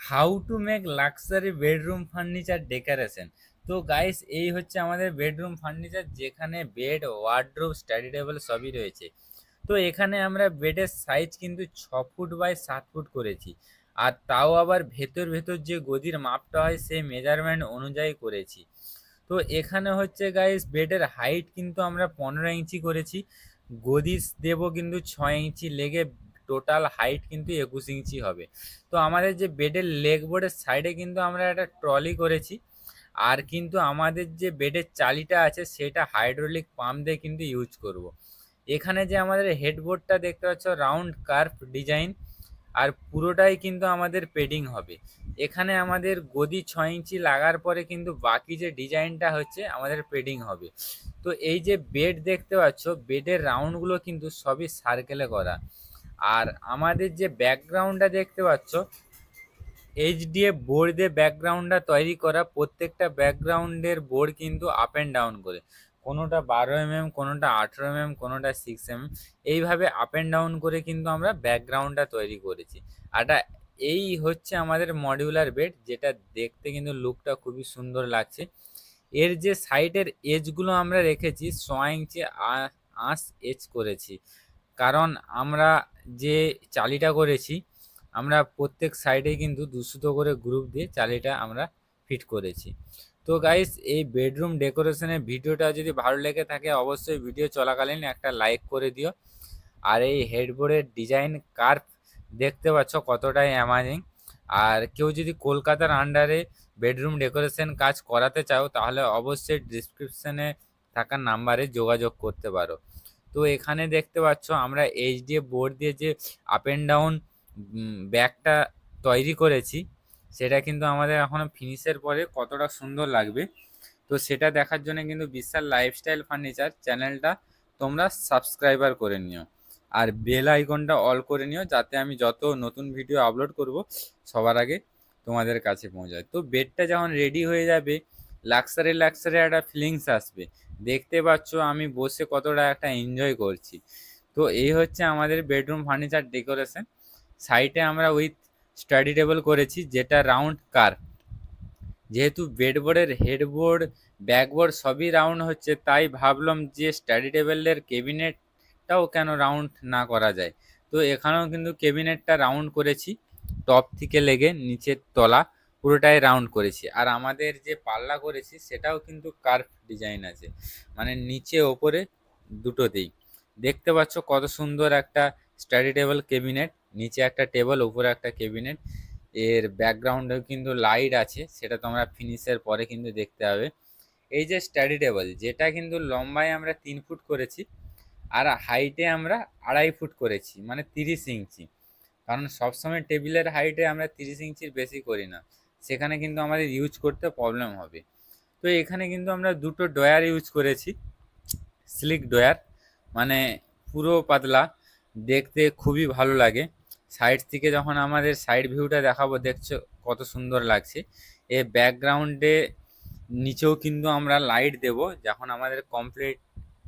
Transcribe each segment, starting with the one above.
How to make luxury bedroom furniture decoration. তো guys, এই হচ্ছে আমাদের বেডরুম ফার্নিচার, যেখানে বেড, ওয়ার্ডরোব, স্টাডি টেবিল সবই রয়েছে। তো এখানে আমরা বেডের সাইজ কিন্তু 6 ফুট বাই 7 ফুট করেছি। আর তাও আবার ভেতর ভেতর যে গদির মাপটা হয় সেই মেজারমেন্ট অনুযায়ী করেছি। তো এখানে হচ্ছে গাইস, বেডের হাইট কিন্তু আমরা 15 ইঞ্চি করেছি। গদি দেবো কিন্তু 6 ইঞ্চি লেগে, টোটাল হাইট কিন্তু 21 ইঞ্চি হবে। তো আমাদের যে বেডের লেগ বোর্ডের সাইডে কিন্তু আমরা একটা ট্রলি করেছি। আর কিন্তু আমাদের যে বেডের চালিটা আছে সেটা হাইড্রোলিক পাম্প দিয়ে কিন্তু ইউজ করব। এখানে যে আমাদের হেডবোর্ডটা দেখতে পাচ্ছ, রাউন্ড কার্ভ ডিজাইন, আর পুরোটাই কিন্তু আমাদের পেডিং হবে। এখানে আমাদের গদি 6 ইঞ্চি লাগার পরে কিন্তু বাকি যে ডিজাইনটা হচ্ছে আমাদের পেডিং হবে। তো এই যে বেড দেখতে পাচ্ছ, বেডের রাউন্ডগুলো কিন্তু সবই সার্কেলে করা। আর আমাদের যে ব্যাকগ্রাউন্ডটা দেখতে পাচ্ছ, এইচডিএফ বোর্ড দিয়ে ব্যাকগ্রাউন্ডটা তৈরি করা। প্রত্যেকটা ব্যাকগ্রাউন্ডের বোর্ড কিন্তু আপ অ্যান্ড ডাউন করে, কোনোটা 12 mm, কোনোটা 18 mm, কোনোটা 6 mm, এইভাবে আপ অ্যান্ড ডাউন করে কিন্তু আমরা ব্যাকগ্রাউন্ডটা তৈরি করেছি। আর এই হচ্ছে আমাদের মডিউলার বেড, যেটা দেখতে কিন্তু লুকটা খুবই সুন্দর লাগছে। এর যে সাইডের এজগুলো আমরা রেখেছি 6 ইঞ্চি আঁশ এজ করেছি, কারণ আমরা যে চালিটা করেছি, আমরা প্রত্যেক সাইডে কিন্তু 200 করে গ্রুপ দিয়ে চালিটা আমরা ফিট করেছি। তো গাইস, এই বেডরুম ডেকোরেশনের ভিডিওটা যদি ভালো লেগে থাকে অবশ্যই ভিডিও চলাকালীন একটা লাইক করে দিও। আর এই হেডবোর্ডের ডিজাইন কার্ভ দেখতে পাচ্ছ কতটাই অ্যামাজিং। আর কেউ যদি কলকাতার আন্ডারে বেডরুম ডেকোরেশন কাজ করাতে চাও তাহলে অবশ্যই ডিসক্রিপশনে থাকা নাম্বারে যোগাযোগ করতে পারো। তো এখানে দেখতে পাচ্ছ আমরা এইচডিএফ বোর্ড দিয়ে যে আপ অ্যান্ড ডাউন ব্যাগটা তৈরি করেছি, সেটা কিন্তু আমাদের এখনো ফিনিশের পরে কতটা সুন্দর লাগবে। তো সেটা দেখার জন্য কিন্তু বিশাল লাইফস্টাইল ফার্নিচার চ্যানেলটা তোমরা সাবস্ক্রাইবার করে নিও, আর বেল আইকনটা অল করে নিও, যাতে আমি যত নতুন ভিডিও আপলোড করব সবার আগে তোমাদের কাছে পৌঁছায়। তো বেডটা যখন রেডি হয়ে যাবে, লাক্সারি লাক্সারি একটা ফিলিংস আসবে। দেখতে পাচ্ছ আমি বসে কতটা একটা এনজয় করছি। তো এই হচ্ছে আমাদের বেডরুম ফার্নিচার ডেকোরেশন। সাইডে আমরা উইথ স্টাডি টেবিল করেছি, যেটা রাউন্ড কার্ভ। যেহেতু বেডবোর্ডের হেডবোর্ড, ব্যাকবোর্ড সবই রাউন্ড হচ্ছে, তাই ভাবলাম যে স্টাডি টেবিলের কেবিনেটটাও কেন রাউন্ড না করা যায়। তো এখানেও কিন্তু কেবিনেটটা রাউন্ড করেছি, টপ থেকে লেগে নিচের তলা পুরোটাই রাউন্ড করেছি। আর আমাদের যে পাল্লা করেছি সেটাও কিন্তু কার্ভ ডিজাইন আছে, মানে নিচে ওপরে দুটোতেই। দেখতে পাচ্ছ কত সুন্দর একটা স্টাডি টেবিল কেবিনেট, নিচে একটা টেবিল, উপরে একটা কেবিনেট। এর ব্যাকগ্রাউন্ডেও কিন্তু লাইট আছে, সেটা তোমরা ফিনিশের পরে কিন্তু দেখতে হবে। এই যে স্টাডি টেবিল, যেটা কিন্তু লম্বায় আমরা 3 ফুট করেছি, আর হাইটে আমরা 2.5 ফুট করেছি, মানে 30 ইঞ্চি। কারণ সবসময় টেবিলের হাইটে আমরা 30 ইঞ্চির বেশি করি না, সেখানে কিন্তু আমাদের ইউজ করতে প্রবলেম হবে। তো এখানে কিন্তু আমরা দুটো ডয়ার ইউজ করেছি, স্লিক ডয়ার, মানে পুরো পাতলা, দেখতে খুবই ভালো লাগে। সাইড থেকে যখন আমাদের সাইড ভিউটা দেখাবো, দেখছো কত সুন্দর লাগছে। এ ব্যাকগ্রাউন্ডে নিচেও কিন্তু আমরা লাইট দেব যখন আমাদের কমপ্লিট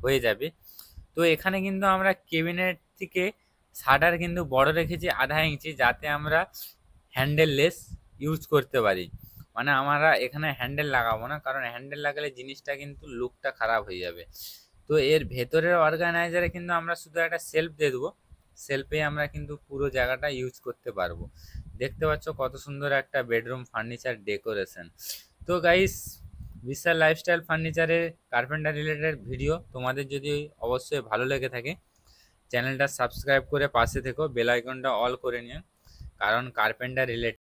হয়ে যাবে। তো এখানে কিন্তু আমরা কেবিনেট থেকে শাটার কিন্তু বড় রেখেছি 1/2 ইঞ্চি, যাতে আমরা হ্যান্ডেললেস ইউজ করতে পারি। মানে আমরা এখানে হ্যান্ডেল লাগাবো না, কারণ হ্যান্ডেল লাগালে জিনিসটা কিন্তু লুকটা খারাপ হয়ে যাবে। তো এর ভেতরের অর্গানাইজারে কিন্তু আমরা শুধু একটা সেলফ দিয়ে দেবো, সেলফে আমরা কিন্তু পুরো জায়গাটা ইউজ করতে পারবো। দেখতে পাচ্ছ কত সুন্দর একটা বেডরুম ফার্নিচার ডেকোরেশন। তো গাইস, বিশাল লাইফস্টাইল ফার্নিচারের কার্পেন্টার রিলেটেড ভিডিও তোমাদের যদি অবশ্যই ভালো লেগে থাকে, চ্যানেলটা সাবস্ক্রাইব করে পাশে থেকো, বেল আইকনটা অল করে নিও, কারণ কার্পেন্টার রিলেটেড